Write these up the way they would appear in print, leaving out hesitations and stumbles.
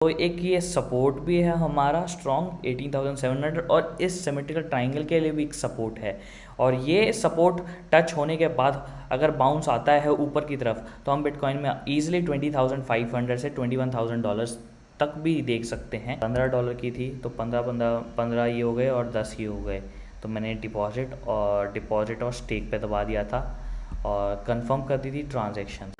तो एक ये सपोर्ट भी है हमारा स्ट्रॉन्ग 18,700 और इस सिमेट्रिकल ट्राइंगल के लिए भी एक सपोर्ट है। और ये सपोर्ट टच होने के बाद अगर बाउंस आता है ऊपर की तरफ तो हम बिटकॉइन में ईजिली 20,500 से $21,000 तक भी देख सकते हैं। $15 की थी तो 15 ये हो गए और 10 ये हो गए, तो मैंने डिपॉजिट और स्टेक पे दबा दिया था और कंफर्म कर दी थी ट्रांजैक्शन।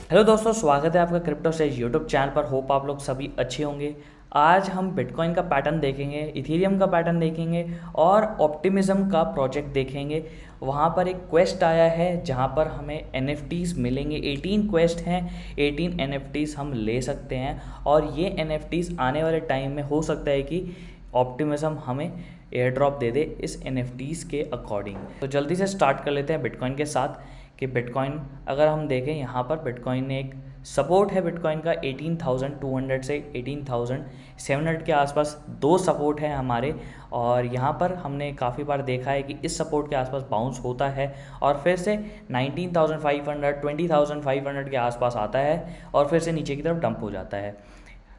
हेलो दोस्तों, स्वागत है आपका क्रिप्टो स्टेज यूट्यूब चैनल पर। होप आप लोग सभी अच्छे होंगे। आज हम बिटकॉइन का पैटर्न देखेंगे, इथेरियम का पैटर्न देखेंगे और ऑप्टिमिज्म का प्रोजेक्ट देखेंगे। वहाँ पर एक क्वेस्ट आया है जहाँ पर हमें NFTs मिलेंगे। 18 क्वेस्ट हैं, 18 NFTs हम ले सकते हैं और ये NFTs आने वाले टाइम में हो सकता है कि ऑप्टिमिज्म हमें एयर ड्रॉप दे दे इस NFTs के अकॉर्डिंग। तो जल्दी से स्टार्ट कर लेते हैं बिटकॉइन के साथ कि बिटकॉइन अगर हम देखें यहाँ पर बिटकॉइन ने एक सपोर्ट है बिटकॉइन का 18,200 से 18,700 के आसपास दो सपोर्ट हैं हमारे। और यहाँ पर हमने काफ़ी बार देखा है कि इस सपोर्ट के आसपास बाउंस होता है और फिर से 19,500 20,500 के आसपास आता है और फिर से नीचे की तरफ डंप हो जाता है।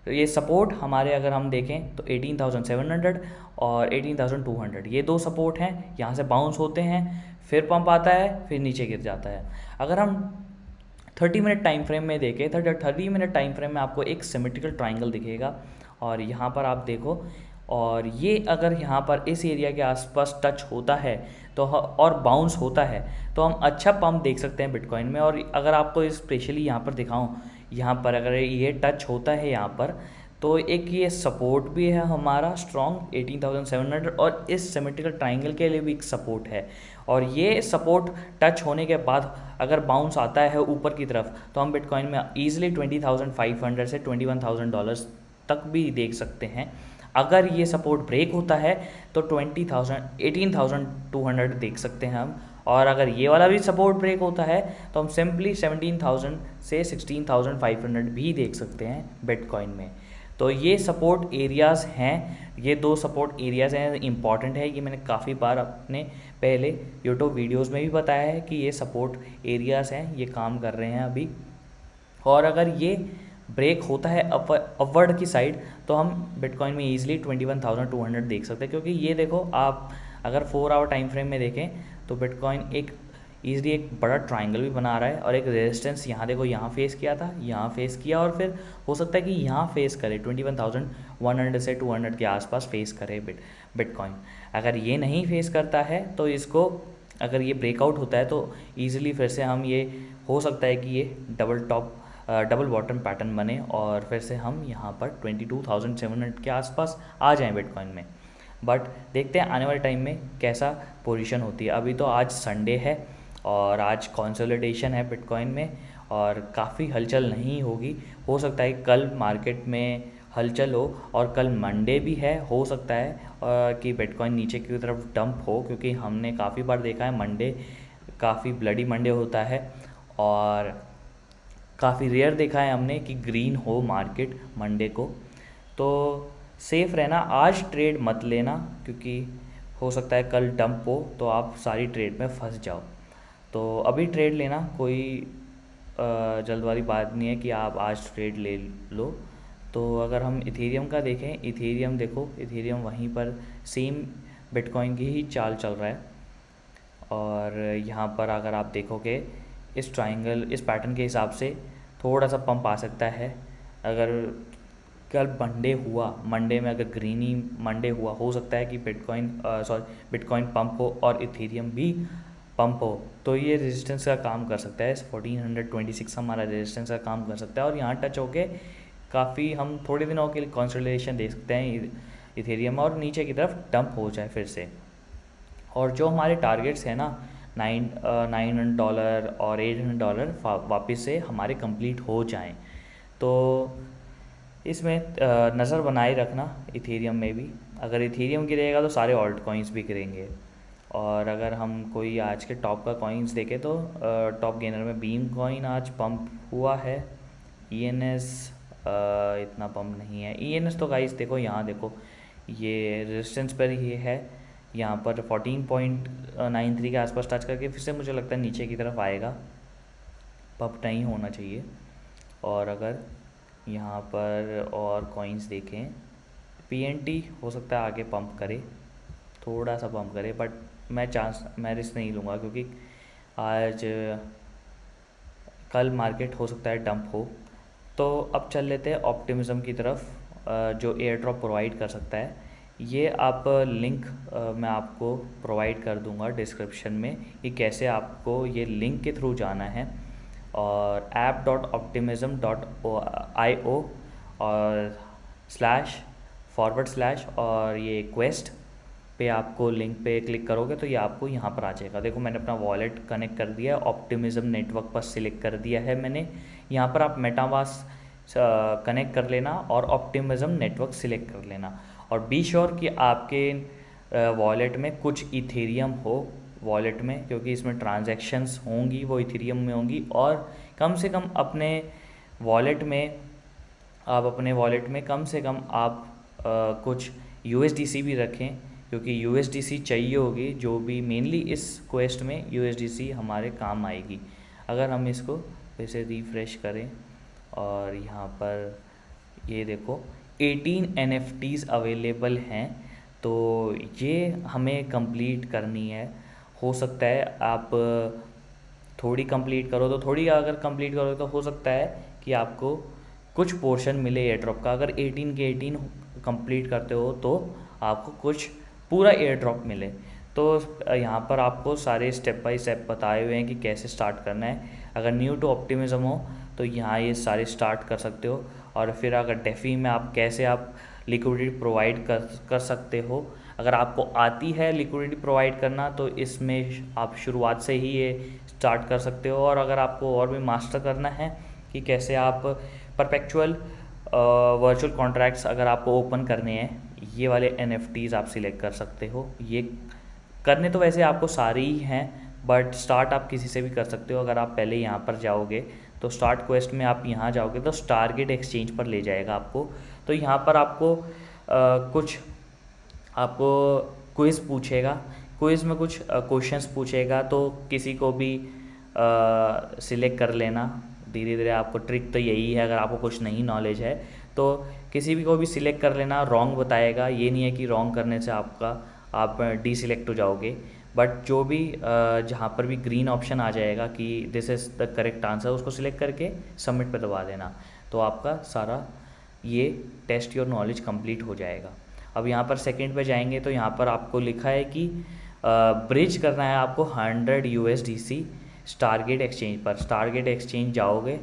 तो ये सपोर्ट हमारे अगर हम देखें तो 18,700 और 18,200 ये दो सपोर्ट हैं। यहाँ से बाउंस होते हैं, फिर पंप आता है, फिर नीचे गिर जाता है। अगर हम 30 मिनट टाइम फ्रेम में देखें तो 30 मिनट टाइम फ्रेम में आपको एक सिमेट्रिकल ट्राइंगल दिखेगा और यहाँ पर आप देखो, और ये अगर यहाँ पर इस एरिया के आसपास टच होता है तो और बाउंस होता है तो हम अच्छा पंप देख सकते हैं बिटकॉइन में। और अगर आपको स्पेशली यहाँ पर दिखाऊं, यहाँ पर अगर ये टच होता है यहाँ पर तो एक ये सपोर्ट भी है हमारा स्ट्रॉन्ग 18,700 और इस सिमेट्रिकल ट्राइंगल के लिए भी एक सपोर्ट है। और ये सपोर्ट टच होने के बाद अगर बाउंस आता है ऊपर की तरफ तो हम बिटकॉइन में ईजिली 20,500 से $21,000 तक भी देख सकते हैं। अगर ये सपोर्ट ब्रेक होता है तो 18,200 देख सकते हैं हम। और अगर ये वाला भी सपोर्ट ब्रेक होता है तो हम सिंपली 17,000 से 16,500 भी देख सकते हैं बिटकॉइन में। तो ये सपोर्ट एरियाज़ हैं, ये दो सपोर्ट एरियाज़ हैं, इंपॉर्टेंट है। ये मैंने काफ़ी बार अपने पहले यूट्यूब वीडियोस में भी बताया है कि ये सपोर्ट एरियाज़ हैं, ये काम कर रहे हैं अभी। और अगर ये ब्रेक होता है अपवर्ड की साइड तो हम बिटकॉइन में ईजिली 21,200 देख सकते हैं। क्योंकि ये देखो, आप अगर 4 आवर टाइम फ्रेम में देखें तो बिटकॉइन एक ईजिली एक बड़ा ट्राइंगल भी बना रहा है और एक रेजिस्टेंस यहाँ देखो, यहाँ फेस किया था, यहाँ फेस किया और फिर हो सकता है कि यहाँ फेस करे 21,100 से 200 के आसपास फेस करे बिटकॉइन। अगर ये नहीं फेस करता है तो इसको, अगर ये ब्रेकआउट होता है तो ईजिली फिर से हम, ये हो सकता है कि ये डबल बॉटम पैटर्न बने और फिर से हम यहाँ पर 22,700 के आसपास आ जाएं बिटकॉइन में। बट देखते हैं आने वाले टाइम में कैसा पोजीशन होती है। अभी तो आज संडे है और आज कंसोलिडेशन है बिटकॉइन में और काफ़ी हलचल नहीं होगी। हो सकता है कल मार्केट में हलचल हो और कल मंडे भी है, हो सकता है कि बिटकॉइन नीचे की तरफ डंप हो, क्योंकि हमने काफ़ी बार देखा है मंडे काफ़ी ब्लडी मंडे होता है और काफ़ी रेयर देखा है हमने कि ग्रीन हो मार्केट मंडे को। तो सेफ़ रहना, आज ट्रेड मत लेना क्योंकि हो सकता है कल डंप हो तो आप सारी ट्रेड में फंस जाओ। तो अभी ट्रेड लेना कोई जल्दबाजी बात नहीं है कि आप आज ट्रेड ले लो। तो अगर हम इथेरियम का देखें, इथेरियम देखो, इथेरियम वहीं पर सेम बिटकॉइन की ही चाल चल रहा है। और यहाँ पर अगर आप देखोगे इस ट्राइंगल, इस पैटर्न के हिसाब से थोड़ा सा पंप आ सकता है। अगर कल मंडे में अगर ग्रीनी मंडे हुआ, हो सकता है कि बिटकॉइन पंप हो और इथेरियम भी पंप हो, तो ये रेजिस्टेंस का काम कर सकता है। 1426 हमारा रेजिस्टेंस का काम कर सकता है और यहाँ टच होके काफ़ी हम थोड़े दिनों के लिए कंसोलिडेशन देख सकते हैं इथेरियम और नीचे की तरफ डंप हो जाए फिर से। और जो हमारे टारगेट्स हैं ना, $900 और $800 वापस से हमारे कंप्लीट हो जाएं, तो इसमें नज़र बनाए रखना इथेरियम में भी। अगर इथेरियम गिरेगा तो सारे ऑल्ट कॉइन्स भी गिरेंगे। और अगर हम कोई आज के टॉप का कॉइन्स देखें तो टॉप गेनर में बीम कॉइन आज पंप हुआ है। ENS इतना पंप नहीं है। ENS तो गाइस देखो, यहाँ देखो ये रेजिस्टेंस पर ये है, यहाँ पर 14.93 के आसपास टच करके फिर से मुझे लगता है नीचे की तरफ आएगा, पंप नहीं होना चाहिए। और अगर यहाँ पर और कॉइन्स देखें, PNT हो सकता है आगे पंप करे, थोड़ा सा पंप करे, बट मैं रिस्क नहीं लूँगा क्योंकि आज कल मार्केट हो सकता है डंप हो। तो अब चल लेते हैं ऑप्टिमिज्म की तरफ, जो एयर ड्रॉप प्रोवाइड कर सकता है। ये आप लिंक मैं आपको प्रोवाइड कर दूंगा डिस्क्रिप्शन में कि कैसे आपको ये लिंक के थ्रू जाना है, और app.optimism.io और // और ये क्वेस्ट पे आपको लिंक पे क्लिक करोगे तो ये आपको यहाँ पर आ जाएगा। देखो मैंने अपना वॉलेट कनेक्ट कर दिया है, ऑप्टिमिज्म नेटवर्क पर सिलेक्ट कर दिया है मैंने। यहाँ पर आप मेटामास्क कनेक्ट कर लेना और ऑप्टिमिज्म नेटवर्क सिलेक्ट कर लेना, और बी श्योर कि आपके वॉलेट में कुछ इथेरियम हो वॉलेट में, क्योंकि इसमें ट्रांजैक्शंस होंगी वो इथेरियम में होंगी। और कम से कम अपने वॉलेट में कम से कम आप कुछ USDC भी रखें, क्योंकि USDC चाहिए होगी, जो भी मेनली इस क्वेस्ट में USDC हमारे काम आएगी। अगर हम इसको फिर से रिफ़्रेश करें और यहाँ पर ये देखो 18 NFTs अवेलेबल हैं, तो ये हमें कंप्लीट करनी है। हो सकता है आप थोड़ी कंप्लीट करो तो थोड़ी, अगर कंप्लीट करो तो हो सकता है कि आपको कुछ पोर्शन मिले एयर ड्रॉप का। अगर 18 के 18 कंप्लीट करते हो तो आपको कुछ पूरा एयर ड्रॉप मिले। तो यहाँ पर आपको सारे स्टेप बाय स्टेप बताए हुए हैं कि कैसे स्टार्ट करना है। अगर न्यू टू ऑप्टिमिज्म हो तो यहाँ ये सारे स्टार्ट कर सकते हो, और फिर अगर डेफी में आप कैसे आप लिक्विडिटी प्रोवाइड कर सकते हो। अगर आपको आती है लिक्विडिटी प्रोवाइड करना तो इसमें आप शुरुआत से ही ये स्टार्ट कर सकते हो। और अगर आपको और भी मास्टर करना है कि कैसे आप परपेचुअल वर्चुअल कॉन्ट्रैक्ट्स अगर आपको ओपन करने हैं, ये वाले NFTs आप सिलेक्ट कर सकते हो। ये करने तो वैसे आपको सारे ही हैं, बट स्टार्ट आप किसी से भी कर सकते हो। अगर आप पहले यहाँ पर जाओगे तो स्टार्ट क्वेस्ट में आप यहाँ जाओगे तो टारगेट एक्सचेंज पर ले जाएगा आपको। तो यहाँ पर आपको कुछ आपको क्विज़ पूछेगा, क्विज़ में कुछ क्वेश्चंस पूछेगा, तो किसी को भी सिलेक्ट कर लेना धीरे धीरे। आपको ट्रिक तो यही है, अगर आपको कुछ नहीं नॉलेज है तो किसी भी को भी सिलेक्ट कर लेना। रॉन्ग बताएगा, ये नहीं है कि रॉन्ग करने से आप डीसिलेक्ट हो जाओगे, बट जो भी जहाँ पर भी ग्रीन ऑप्शन आ जाएगा कि this is the correct answer, उसको सिलेक्ट करके सबमिट पे दबा देना, तो आपका सारा ये टेस्ट योर नॉलेज कंप्लीट हो जाएगा। अब यहाँ पर सेकंड पे जाएंगे तो यहाँ पर आपको लिखा है कि ब्रिज करना है आपको 100 USDC टारगेट एक्सचेंज पर। टारगेट एक्सचेंज जाओगे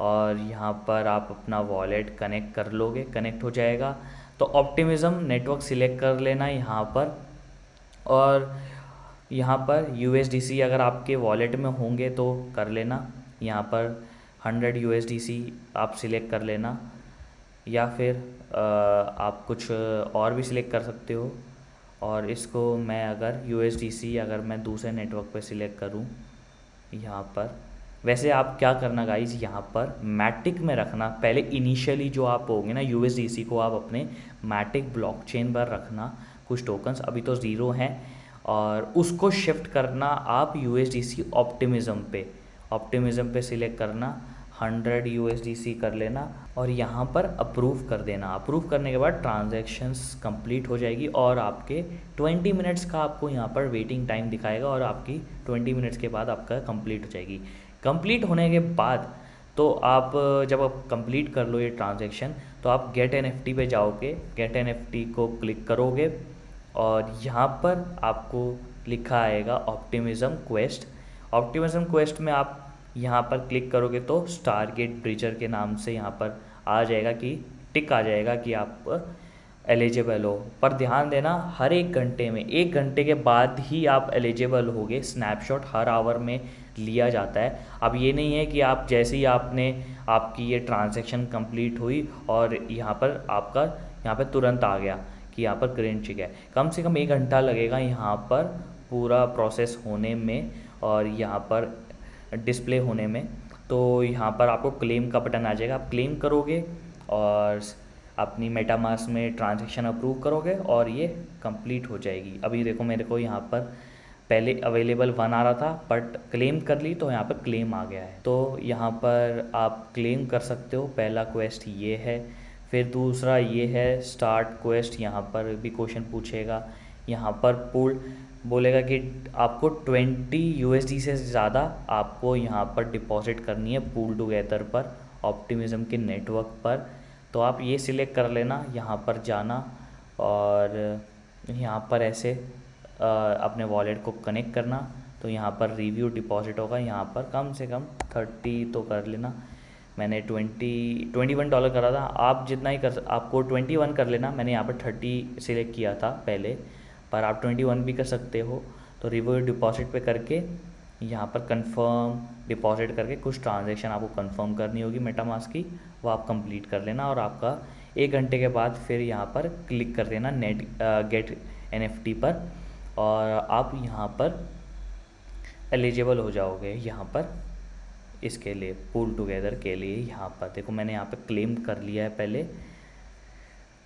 और यहाँ पर आप अपना वॉलेट कनेक्ट कर लोगे, कनेक्ट हो जाएगा। तो ऑप्टिमिज्म नेटवर्क सिलेक्ट कर लेना यहाँ पर, और यहाँ पर USDC अगर आपके वॉलेट में होंगे तो कर लेना। यहाँ पर 100 USDC आप सिलेक्ट कर लेना, या फिर आप कुछ और भी सिलेक्ट कर सकते हो। और इसको मैं अगर USDC अगर मैं दूसरे नेटवर्क पे सिलेक्ट करूँ यहाँ पर, वैसे आप क्या करना गाइज, यहाँ पर मैटिक में रखना पहले। इनिशियली जो आप होंगे ना USDC को आप अपने मैटिक ब्लॉकचेन पर रखना, कुछ टोकन्स अभी तो 0 हैं, और उसको शिफ्ट करना आप USDC ऑप्टिमिज्म पे सिलेक्ट करना, 100 USDC कर लेना और यहाँ पर अप्रूव कर देना। अप्रूव करने के बाद ट्रांजैक्शंस कंप्लीट हो जाएगी, और आपके 20 मिनट्स का आपको यहाँ पर वेटिंग टाइम दिखाएगा, और आपकी 20 मिनट्स के बाद आपका कंप्लीट हो जाएगी। कंप्लीट होने के बाद तो आप जब आप कंप्लीट कर लो ये ट्रांजैक्शन, तो आप गेट NFT पे जाओगे, गेट NFT को क्लिक करोगे और यहाँ पर आपको लिखा आएगा ऑप्टिमिज्म क्वेस्ट। ऑप्टिमिज्म क्वेस्ट में आप यहाँ पर क्लिक करोगे तो टारगेट ब्रीचर के नाम से यहाँ पर आ जाएगा कि टिक आ जाएगा कि आप एलिजिबल हो। पर ध्यान देना, हर 1 घंटे में 1 घंटे के बाद ही आप एलिजिबल होगे। स्नैपशॉट हर आवर में लिया जाता है। अब ये नहीं है कि आप जैसे ही आपकी ये ट्रांजैक्शन कंप्लीट हुई और यहाँ पर तुरंत आ गया कि यहाँ पर ग्रीन टिक है। कम से कम 1 घंटा लगेगा यहाँ पर पूरा प्रोसेस होने में और यहाँ पर डिस्प्ले होने में। तो यहाँ पर आपको क्लेम का बटन आ जाएगा, आप क्लेम करोगे और अपनी मेटामास्क में ट्रांजैक्शन अप्रूव करोगे और ये कंप्लीट हो जाएगी। अभी देखो मेरे को यहाँ पर पहले अवेलेबल 1 आ रहा था, बट क्लेम कर ली तो यहाँ पर क्लेम आ गया है। तो यहाँ पर आप क्लेम कर सकते हो। पहला क्वेस्ट ये है, फिर दूसरा ये है स्टार्ट क्वेस्ट। यहाँ पर भी क्वेश्चन पूछेगा, यहाँ पर पूल बोलेगा कि आपको 20 USD से ज़्यादा आपको यहाँ पर डिपॉजिट करनी है पूल टुगेदर पर, ऑप्टिमिज्म के नेटवर्क पर। तो आप ये सिलेक्ट कर लेना, यहाँ पर जाना और यहाँ पर ऐसे अपने वॉलेट को कनेक्ट करना। तो यहाँ पर रिव्यू डिपॉजिट होगा, यहाँ पर कम से कम 30 तो कर लेना। मैंने $21 करा था, आप जितना ही कर, आपको 21 कर लेना। मैंने यहाँ पर 30 सिलेक्ट किया था पहले, पर आप 21 भी कर सकते हो। तो रिव्यू डिपॉजिट पे करके यहाँ पर कंफर्म डिपॉजिट करके कुछ ट्रांजैक्शन आपको कंफर्म करनी होगी मेटामास्क की, वो आप कंप्लीट कर लेना। और आपका 1 घंटे के बाद फिर यहाँ पर क्लिक कर देना गेट NFT पर, और आप यहाँ पर एलिजिबल हो जाओगे यहाँ पर इसके लिए, पूल टुगेदर के लिए। यहाँ पर देखो मैंने यहाँ पर क्लेम कर लिया है पहले।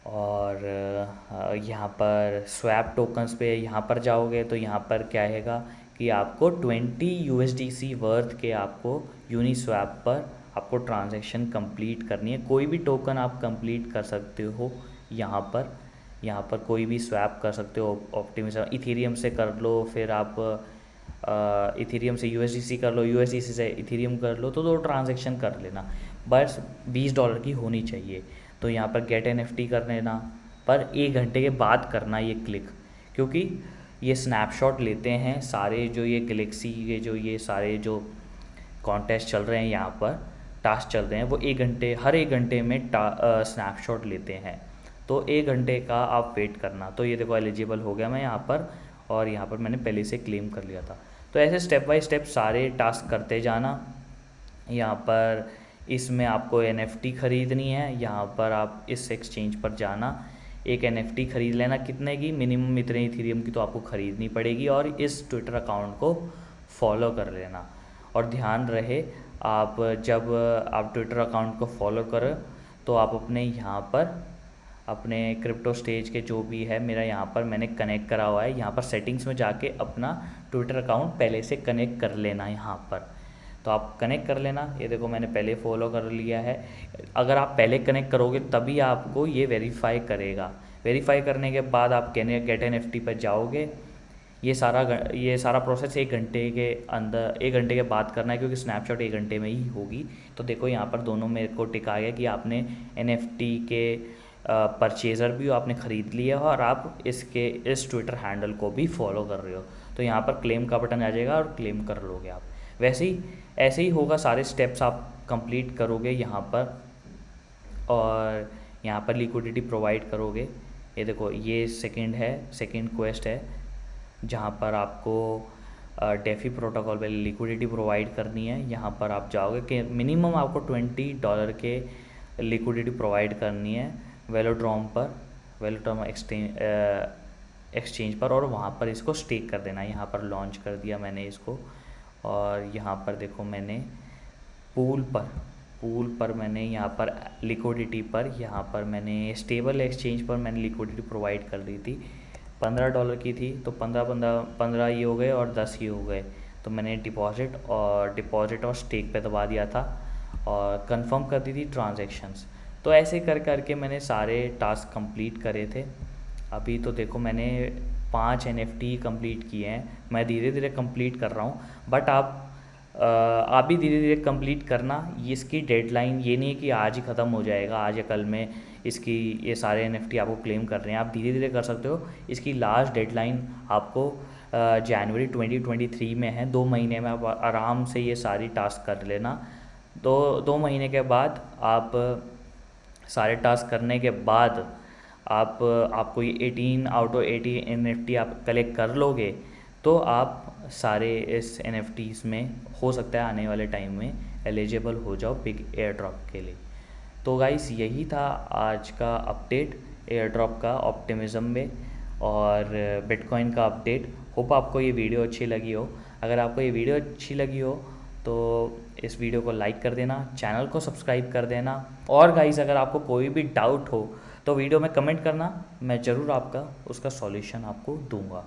और यहाँ पर स्वैप टोकन्स पे यहाँ पर जाओगे तो यहाँ पर क्या रहेगा कि आपको 20 USDC वर्थ के आपको यूनिस्वैप पर आपको ट्रांजैक्शन कंप्लीट करनी है। कोई भी टोकन आप कंप्लीट कर सकते हो यहाँ पर कोई भी स्वैप कर सकते हो। ऑप्टिमिज्म इथेरियम से कर लो, फिर आप इथेरियम से USDC कर लो, USDC से इथेरियम कर लो, तो 2 ट्रांजैक्शन कर लेना, बस $20 की होनी चाहिए। तो यहाँ पर गेट NFT कर लेना, पर 1 घंटे के बाद करना ये क्लिक, क्योंकि ये स्नैपशॉट लेते हैं सारे जो ये गैलेक्सी के जो ये सारे जो कॉन्टेस्ट चल रहे हैं, यहाँ पर टास्क चल रहे हैं, वो हर 1 घंटे में स्नैपशॉट लेते हैं। तो 1 घंटे का आप वेट करना। तो ये देखो एलिजिबल हो गया मैं यहाँ पर, और यहाँ पर मैंने पहले से क्लेम कर लिया था। तो ऐसे स्टेप बाय स्टेप सारे टास्क करते जाना। यहाँ पर इसमें आपको NFT ख़रीदनी है, यहाँ पर आप इस एक्सचेंज पर जाना, एक NFT ख़रीद लेना। कितने की? मिनिमम इतने इथेरियम की तो आपको ख़रीदनी पड़ेगी, और इस ट्विटर अकाउंट को फॉलो कर लेना। और ध्यान रहे, आप जब आप ट्विटर अकाउंट को फॉलो करें तो आप अपने यहाँ पर अपने क्रिप्टो स्टेज के जो भी है, मेरा यहाँ पर मैंने कनेक्ट करा हुआ है, यहाँ पर सेटिंग्स में जाके अपना ट्विटर अकाउंट पहले से कनेक्ट कर लेना यहाँ पर। तो आप कनेक्ट कर लेना। ये देखो मैंने पहले फॉलो कर लिया है। अगर आप पहले कनेक्ट करोगे तभी आपको ये वेरीफाई करेगा। वेरीफाई करने के बाद आप गेट NFT पर जाओगे। ये सारा प्रोसेस 1 घंटे के अंदर, 1 घंटे के बाद करना है, क्योंकि स्नैपशॉट 1 घंटे में ही होगी। तो देखो यहाँ पर दोनों मेरे को टिक आ गया कि आपने NFT के परचेज़र भी आपने ख़रीद लिया है, और आप इस ट्विटर हैंडल को भी फॉलो कर रहे हो। तो यहाँ पर क्लेम का बटन आ जाएगा और क्लेम कर लोगे आप। ऐसे ही होगा, सारे स्टेप्स आप कंप्लीट करोगे यहाँ पर, और यहाँ पर लिक्विडिटी प्रोवाइड करोगे। ये देखो ये सेकंड क्वेस्ट है, जहाँ पर आपको डेफी प्रोटोकॉल पे लिक्विडिटी प्रोवाइड करनी है। यहाँ पर आप जाओगे कि मिनिमम आपको $20 के लिक्विडिटी प्रोवाइड करनी है वेलोड्रॉम एक्सचेंज पर, और वहाँ पर इसको स्टेक कर देना। यहाँ पर लॉन्च कर दिया मैंने इसको। और यहाँ पर देखो मैंने पूल पर मैंने यहाँ पर लिक्विडिटी पर, यहाँ पर मैंने स्टेबल एक्सचेंज पर मैंने लिक्विडिटी प्रोवाइड कर दी थी। $15 की थी, तो 15 ये हो गए और 10 ये हो गए। तो मैंने डिपॉजिट और स्टेक पे दबा दिया था और कंफर्म कर दी थी ट्रांजैक्शंस। तो ऐसे करके मैंने सारे टास्क कंप्लीट करे थे। अभी तो देखो मैंने 5 NFT कंप्लीट किए हैं। मैं धीरे धीरे कंप्लीट कर रहा हूँ, बट आप भी धीरे धीरे कंप्लीट करना। इसकी डेडलाइन ये नहीं है कि आज ही ख़त्म हो जाएगा, आज या कल में ये सारे NFT आपको क्लेम कर रहे हैं। आप धीरे धीरे कर सकते हो। इसकी लास्ट डेडलाइन आपको जनवरी 2023 में है। 2 महीने में आप आराम से ये सारी टास्क कर लेना। 2 महीने के बाद आप सारे टास्क करने के बाद आपको ये 18 आउट ऑफ 80 NFT आप कलेक्ट कर लोगे, तो आप सारे इस NFTs में हो सकता है आने वाले टाइम में एलिजिबल हो जाओ बिग एयर ड्रॉप के लिए। तो गाइस यही था आज का अपडेट एयर ड्रॉप का, ऑप्टिमिज्म में और बिटकॉइन का अपडेट। होप आपको ये वीडियो अच्छी लगी हो। अगर आपको ये वीडियो अच्छी लगी हो तो इस वीडियो को लाइक कर देना, चैनल को सब्सक्राइब कर देना। और गाइस अगर आपको कोई भी डाउट हो तो वीडियो में कमेंट करना, मैं ज़रूर आपका उसका सॉल्यूशन आपको दूंगा।